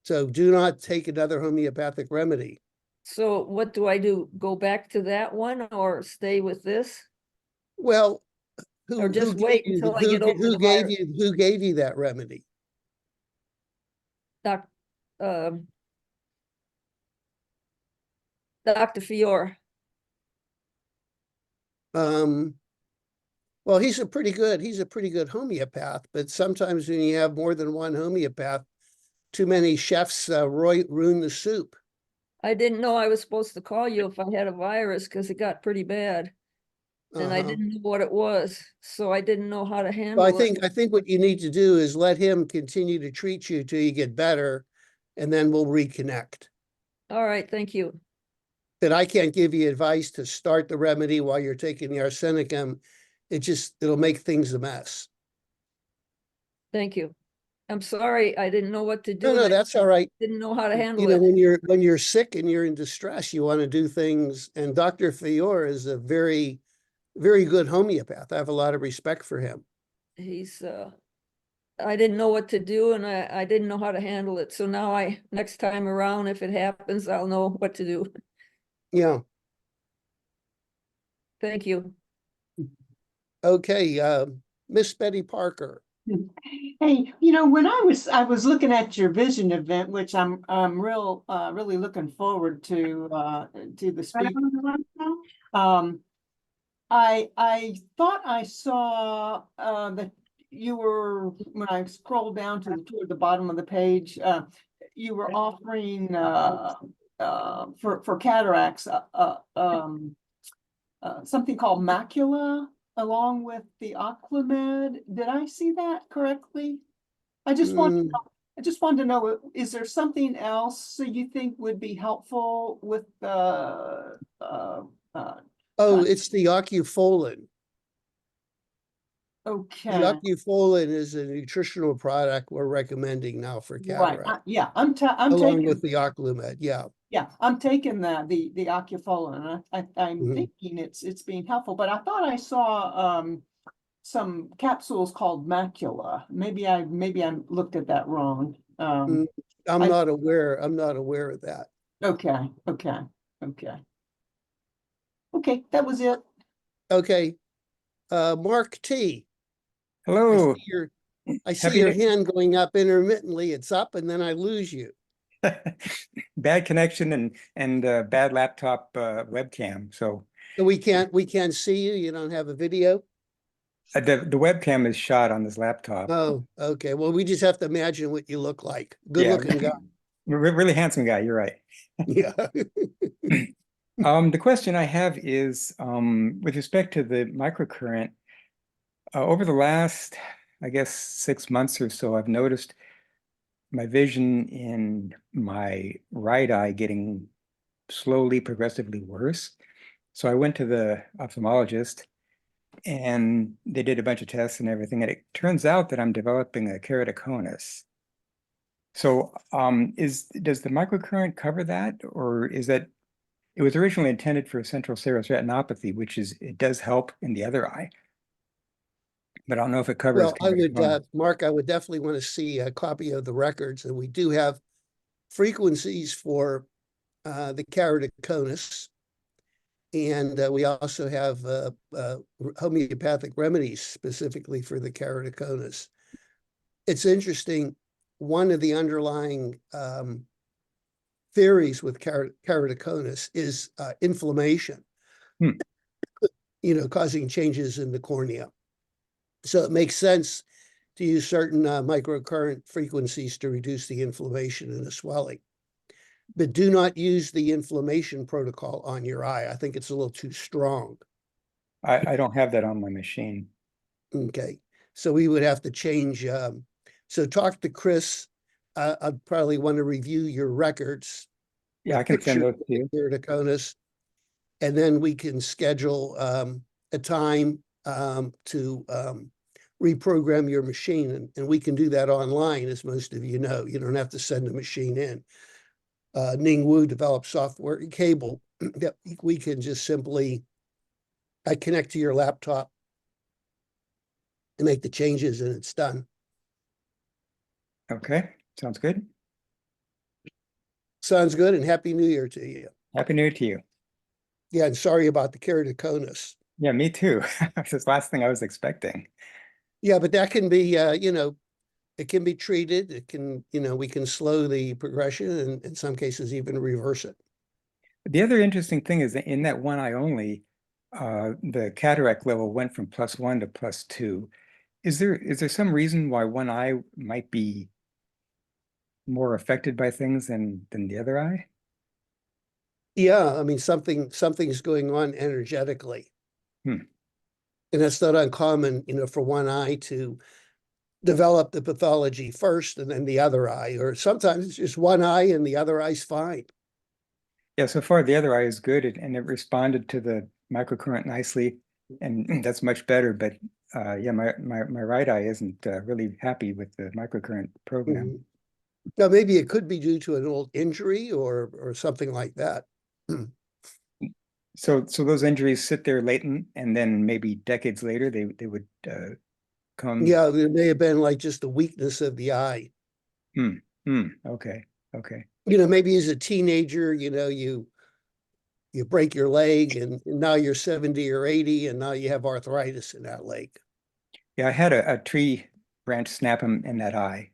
So do not take another homeopathic remedy. So what do I do? Go back to that one or stay with this? Well, Or just wait until I get over the virus? who gave you that remedy? Doc, Dr. Fior. Well, he's a pretty good homeopath, but sometimes when you have more than one homeopath, too many chefs ruin the soup. I didn't know I was supposed to call you if I had a virus because it got pretty bad. and I Uh-huh. didn't know what it was, so I didn't know how to Well, handle I it. think what you need to do is let him continue to treat you till you get better, and then we'll reconnect. All right, thank you. But I can't give you advice to start the remedy while you're taking the arsenicum. It'll make things a mess. Thank you. I'm sorry, I didn't know what to do. No, and no, I that's all right. didn't know how to You handle know, it. when you're sick and you're in distress, you want to do things. And Dr. Fior is a very, very good homeopath. I have a lot of respect for him. He's, I didn't know what to do and I didn't know how to handle it. So now next time around, if it happens, I'll know what to do. Yeah. Thank you. Okay. Miss Betty Parker. Hey, when I was looking at your vision event, which I'm really looking forward to the speech. I thought I saw that you were, when I scrolled down toward the bottom of the page, you were offering for cataracts something called macula along with the Aquamed. Did I see that correctly? I just want I just wanted to know, is there something else that you think would be helpful with Oh, it's the Ocufolin. okay. The Ocufolin is a nutritional product we're recommending now for Right. cataract, Yeah, I'm along taking, with the Oclumed. Yeah. I'm taking the Ocufolin, and I'm Mhm. thinking it's being helpful, but I thought I saw some capsules called macula. Maybe I looked at that wrong. I'm I- not aware of that. Okay. Okay, that was it. Okay. Mark T. Hello. I see Happy your New- hand going up intermittently. It's up and then I lose you. Bad connection and bad laptop webcam. So So we can't see you. You don't have a video? the webcam is shot on this laptop. Oh, okay. Well, we just have to imagine what you look like. Good Yeah. looking guy. Really handsome guy. You're right. Yeah. The question I have is with respect to the microcurrent. Over the last, I guess, 6 months or so, I've noticed my vision in my right eye getting slowly, progressively worse. So I went to the ophthalmologist and they did a bunch of tests and everything. And it turns out that I'm developing a keratoconus. So does the microcurrent cover that? Or is that, it was originally intended for central serous retinopathy, which it does help in the other eye. But I don't know if it covers Well, keratoconus. Mark, I would definitely want to see a copy of the records, and we do have frequencies for the keratoconus, and we also have homeopathic remedies specifically for the keratoconus. It's interesting. One of the underlying theories with keratoconus is inflammation, causing changes in the cornea. So it makes sense to use certain microcurrent frequencies to reduce the inflammation and the swelling. But do not use the inflammation protocol on your eye. I think it's a little too strong. I don't have that on my machine. Okay. So we would have to change. So talk to Chris. I'd probably want to review your records. Yeah, I can send those to you. Keratoconus, and then we can schedule a time to reprogram your machine, and we can do that online, as most of you know. You don't have to send a machine in. Ning Wu developed software cable that we can just simply connect to your laptop and make the changes, and it's done. Okay, sounds good. Sounds good, and Happy New Year to you. Happy New Year to you. Yeah, and sorry about the keratoconus. Yeah, me too. That's the last thing I was expecting. Yeah, but that can be, it can be treated. It can, we can slow the progression and in some cases even reverse it. The other interesting thing is that in that one eye only, the cataract level went from +1 to +2. Is there some reason why one eye might be more affected by things than the other eye? Yeah, I mean, something's going on energetically. And it's not uncommon, for one eye to develop the pathology first and then the other eye, or sometimes it's just one eye and the other eye's fine. Yeah, so far the other eye is good and it responded to the microcurrent nicely, and that's much better. But yeah, my right eye isn't really happy with the microcurrent program. Mhm. Now, maybe it could be due to an old injury or something like that. So those injuries sit there latent, and then maybe decades later they would come. Yeah, it may have been like just a weakness of the eye. Okay. Okay. Maybe as a teenager, you break your leg and now you're 70 or 80 and now you have arthritis in that leg. Yeah, I had a tree branch snap in that eye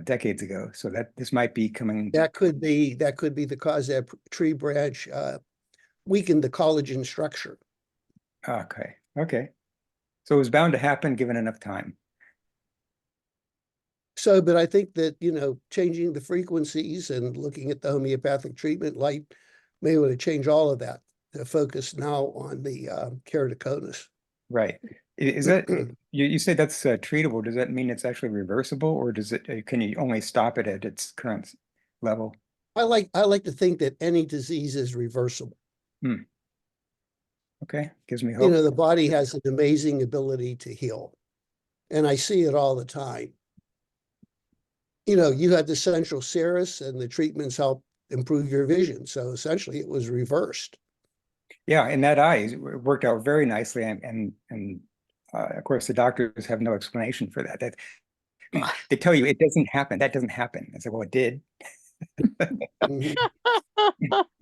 decades ago, so that this might be coming. That could be the cause. That tree branch weakened the collagen structure. Okay. Okay. So it was bound to happen given enough time. So, but I think that, changing the frequencies and looking at the homeopathic treatment light may want to change all of that to focus now on the keratoconus. Right. Is that you say that's treatable? Does that mean it's actually reversible, or does it can you only stop it at its current level? I like to think that any disease is reversible. Okay, gives me hope. The body has an amazing ability to heal, and I see it all the time. You had the central serous and the treatments helped improve your vision. So essentially it was reversed. Yeah, and that eye worked out very nicely, and of course the doctors have no explanation for that. That they tell you it doesn't happen. That doesn't happen. I said, well, it did. Mhm.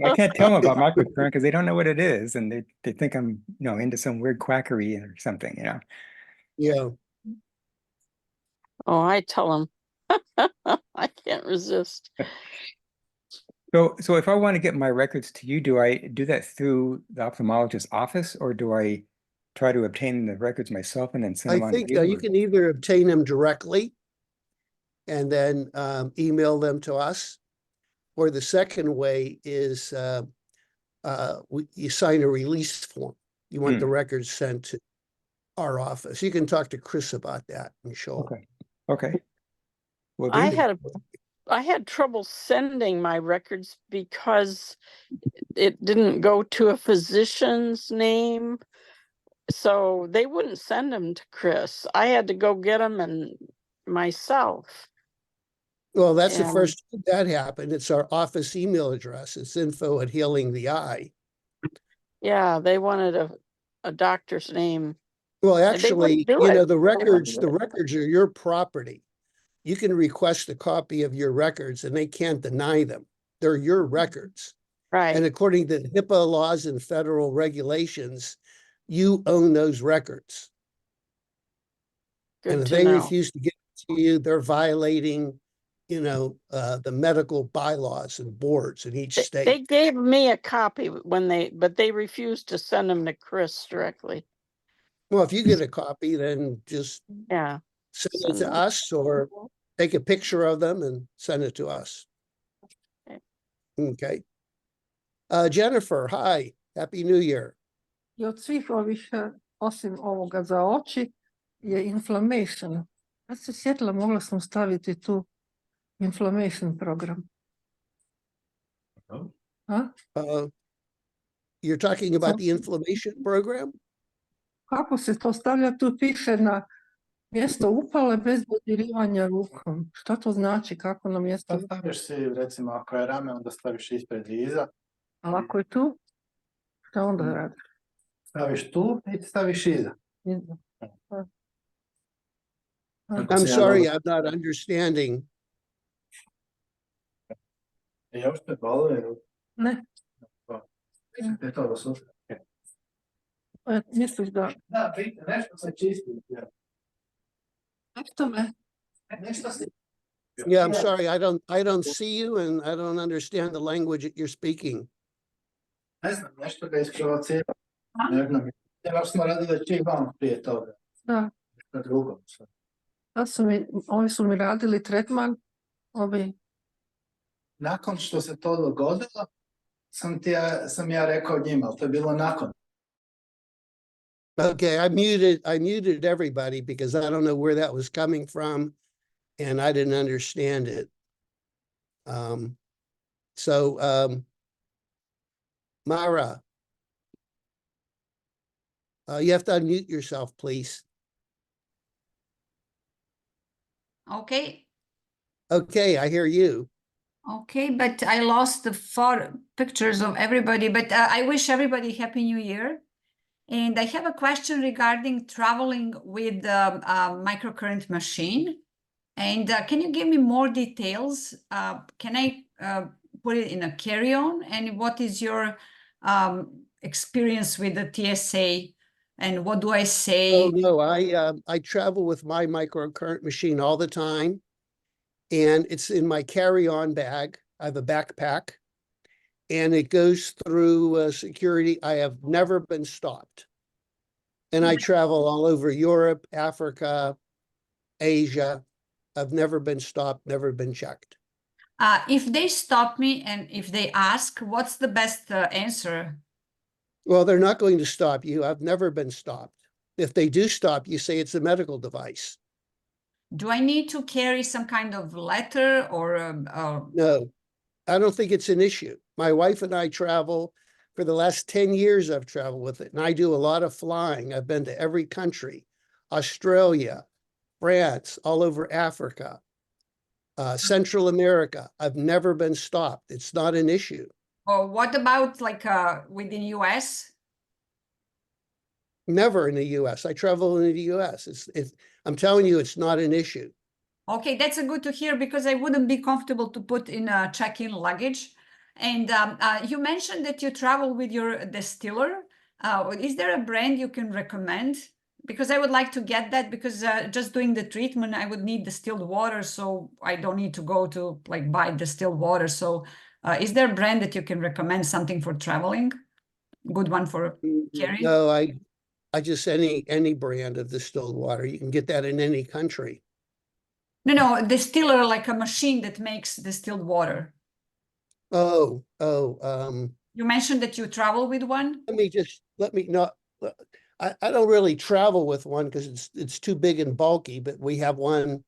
I can't tell them about microcurrent because they don't know what it is, and they think I'm into some weird quackery or something. Yeah. Oh, I tell them. I can't resist. So if I want to get my records to you, do I do that through the ophthalmologist's office, or do I try to obtain the records myself and then send I them on to think you? you can either obtain them directly and then email them to us, or the second way is you sign a release form. You want the records sent to our office. You can talk to Chris about that, and she'll. Okay. Okay. Well, I had trouble sending my records because it didn't go to a physician's name. So they wouldn't send them to Chris. I had to go get them and myself. Well, that's the And- first time that happened. It's our office email address. It's info@healing the eye. Yeah, they wanted a doctor's name. Well, they actually, wouldn't do it. the records are your property. You can request a copy of your records and they can't deny them. They're your records. Right. And according to the HIPAA laws and federal regulations, you own those records. Good And if to they know. refuse to give it to you, they're violating, the medical bylaws and boards in each They state. gave me a copy but they refused to send them to Chris directly. Well, if you get a copy, then just Yeah. send it Send to them. us or take a picture of them and send it to us. Okay. Okay. Jennifer, hi. Happy New Year. I od svih ovih, osim ovoga za oči, je inflammation. Ja se sjetila, mogla sam staviti tu inflammation program. A? You're talking about the inflammation program? Kako se to stavlja? Tu piše na mjesto upale bez dodirivanja rukom. Šta to znači? Kako na mjesto? Staviš si, recimo, ako je rame, onda staviš ispred i iza. A ako je tu? Šta onda radiš? Staviš tu i staviš iza. Iza. I'm sorry, I'm not understanding. Još te boli? Ne. Je to do sutra. Misliš da... Da, nešto se čisti. Nešto me... Nešto se... Yeah, I'm sorry. I don't see you and I don't understand the language that you're speaking. Ne znam, nešto ga isprovocira. Ne znam, ja smo radili čim vam prije toga. Da. Na drugom. Ovi su mi radili tretman. Nakon što se to dogodilo, sam ja rekao njima, ali to je bilo nakon Okay, I muted everybody because I don't know where that was coming from and I didn't understand it. Um, so, Mara, you have to unmute yourself, please. Okay, Okay, I hear you. okay, but I lost the pictures of everybody, but I wish everybody Happy New Year. And I have a question regarding traveling with the microcurrent machine. And can you give me more details? Can I put it in a carry-on? And what is your experience with the TSA? And what do I Oh, say? no, I travel with my microcurrent machine all the time. And it's in my carry-on bag. I have a backpack. And it goes through security. I have never been stopped. And I travel all over Europe, Africa, Asia. I've never been stopped, never been checked. If they stop me and if they ask, what's the best answer? Well, they're not going to stop you. I've never been stopped. If they do stop, you say it's a medical device. Do I need to carry some kind of letter or No, I don't think it's an issue. My wife and I travel for the last 10 years. I've traveled with it, and I do a lot of flying. I've been to every country, Australia, France, all over Africa, Central America. I've never been stopped. It's not an issue. or what about like within US? Never in the US. I travel in the US. I'm telling you, it's not an issue. Okay, that's a good to hear because I wouldn't be comfortable to put in a check-in luggage. And you mentioned that you travel with your distiller. Is there a brand you can recommend? Because I would like to get that because just doing the treatment, I would need distilled water, so I don't need to go to like buy distilled water. So is there a brand that you can recommend, something for traveling? Good one for carrying? No, I just any brand of distilled water. You can get that in any country. No, distiller like a machine that makes distilled water. Oh, You mentioned that you travel with one. let me not. I don't really travel with one because it's too big and bulky, but we have one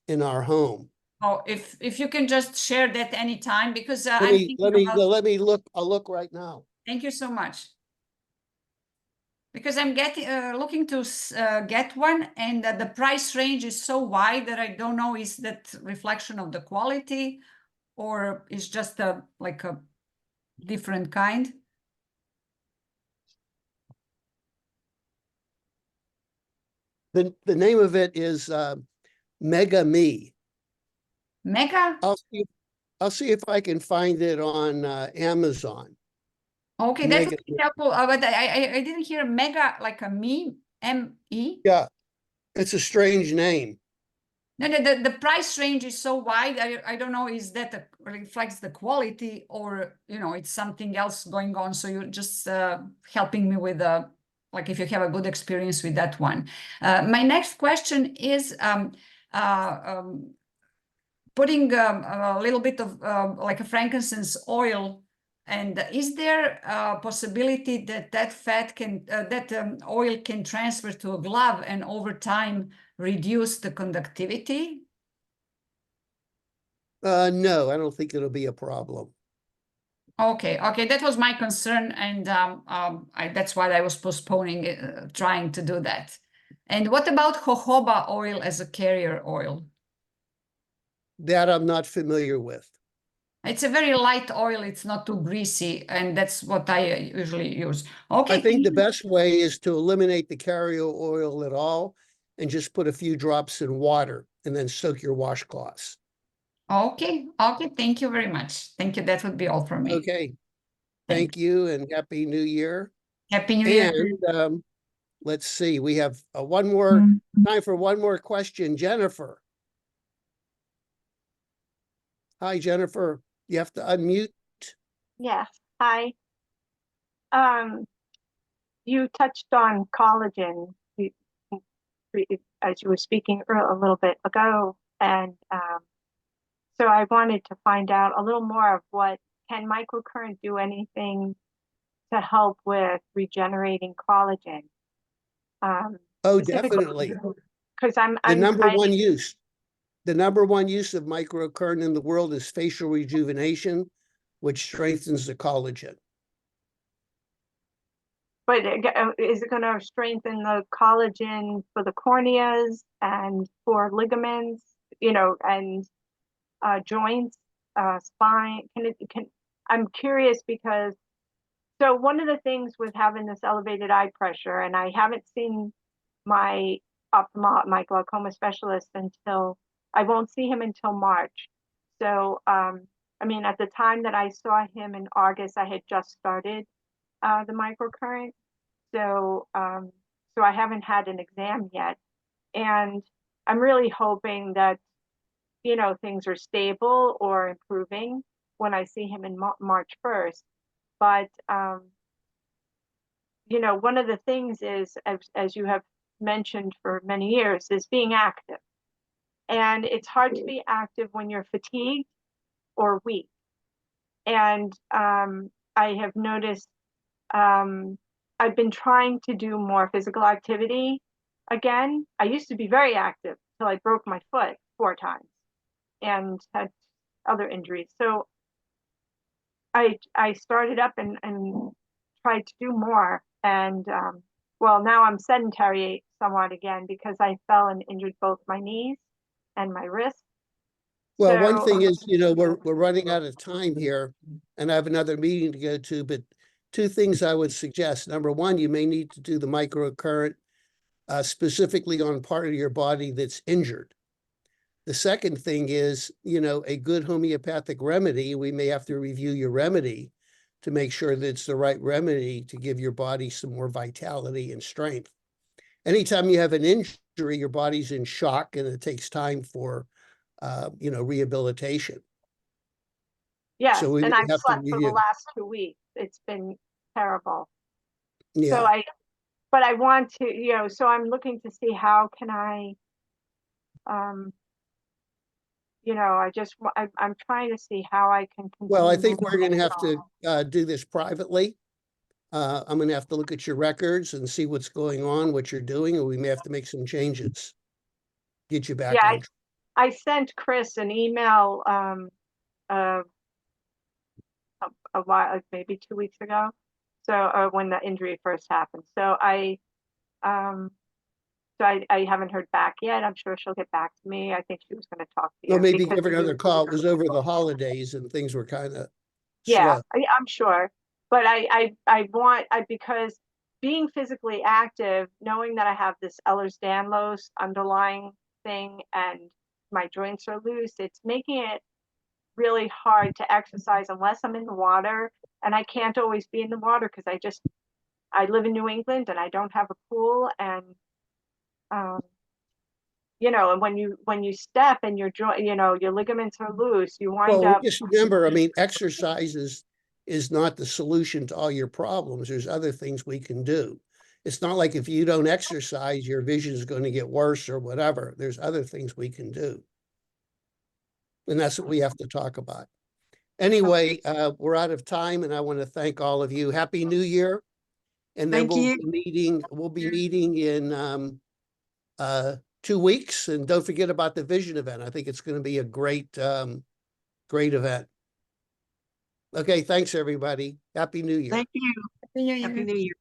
in our home. Oh, if you can just share that anytime because Let I'm me thinking let me about. let me look. I'll look right now. Thank you so much. Because I'm getting looking to get one, and the price range is so wide that I don't know is that reflection of the quality, or is just a like a different kind. The name of it is Mega Me. Mega. I'll see if I can find it on Amazon. Okay, that would Mega. be helpful. But I didn't hear mega like a me, M-E. Yeah, it's a strange name. No, the price range is so wide. I don't know, is that reflects the quality or, you know, it's something else going on. So you're just helping me with like if you have a good experience with that one. My next question is putting a little bit of like a frankincense oil. And is there a possibility that that fat can, oil can transfer to a glove and over time reduce the conductivity? No, I don't think it'll be a problem. Okay, that was my concern, and that's why I was postponing trying to do that. And what about jojoba oil as a carrier oil? That I'm not familiar with. It's a very light oil, it's not too greasy, and that's what I usually use. Okay, I think the best way is to eliminate the carrier oil at all and just put a few drops in water and then soak your washcloths. okay, thank you very much. Thank you, that would be all from me. Okay. Thank you and Happy New Year. Happy New Year. And let's see, we have time for one more question. Jennifer. Hi, Jennifer. You have to unmute. Yes, hi. You touched on collagen as you were speaking a little bit ago, and so I wanted to find out a little more of what can microcurrent do anything to help with regenerating collagen? Oh, specifically, definitely. because The number one use of microcurrent in the world is facial rejuvenation, which strengthens the collagen. But is it going to strengthen the collagen for the corneas and for ligaments, and joints, spine? I'm curious because, so one of the things with having this elevated eye pressure, and I haven't seen my my glaucoma specialist I won't see him until March. So, I mean, at the time that I saw him in August, I had just started the microcurrent. So, so I haven't had an exam yet. And I'm really hoping that, things are stable or improving when I see him in March 1st. But, one of the things is, as you have mentioned for many years, is being active. And it's hard to be active when you're fatigued or weak. And I have noticed I've been trying to do more physical activity again. I used to be very active till I broke my foot 4 times and had other injuries. So I started up and tried to do more. And well, now I'm sedentary somewhat again because I fell and injured both my knees and my wrist. Well, one So, thing is, we're running out of time here, and I have another meeting to go to, but 2 things I would suggest. Number one, you may need to do the microcurrent specifically on part of your body that's injured. The second thing is, a good homeopathic remedy, we may have to review your remedy to make sure that it's the right remedy to give your body some more vitality and strength. Anytime you have an injury, your body's in shock and it takes time for rehabilitation. yes, So we and may I've have to slept for the review. last 2 weeks. It's been terrible. So Yeah. but I want to, so I'm looking to see how can I, I'm trying to see how I can continue. Well, I think we're going to have to do this privately. I'm going to have to look at your records and see what's going on, what you're doing, and we may have to make some changes. Get you back Yeah, on. I sent Chris an email a while, like maybe 2 weeks ago. So when the injury first happened. So I haven't heard back yet. I'm sure she'll get back to me. I think she was going to talk to you. Well, maybe because give her another call. It was over the holidays and things were kind of yeah, slow. I'm sure. But because being physically active, knowing that I have this Ehlers-Danlos underlying thing and my joints are loose, it's making it really hard to exercise unless I'm in the water. And I can't always be in the water because I live in New England and I don't have a pool. And and when you step and your joint, your ligaments are loose, you wind Well, up. just remember, I mean, exercise is not the solution to all your problems. There's other things we can do. It's not like if you don't exercise, your vision is going to get worse or whatever. There's other things we can do. And that's what we have to talk about. Anyway, we're out of time and I want to thank all of you. Happy New Year. And then Thank you. we'll be meeting in 2 weeks. And don't forget about the vision event. I think it's going to be a great event. Okay, thanks everybody. Happy New Year. Thank you. Yeah, Happy New Year.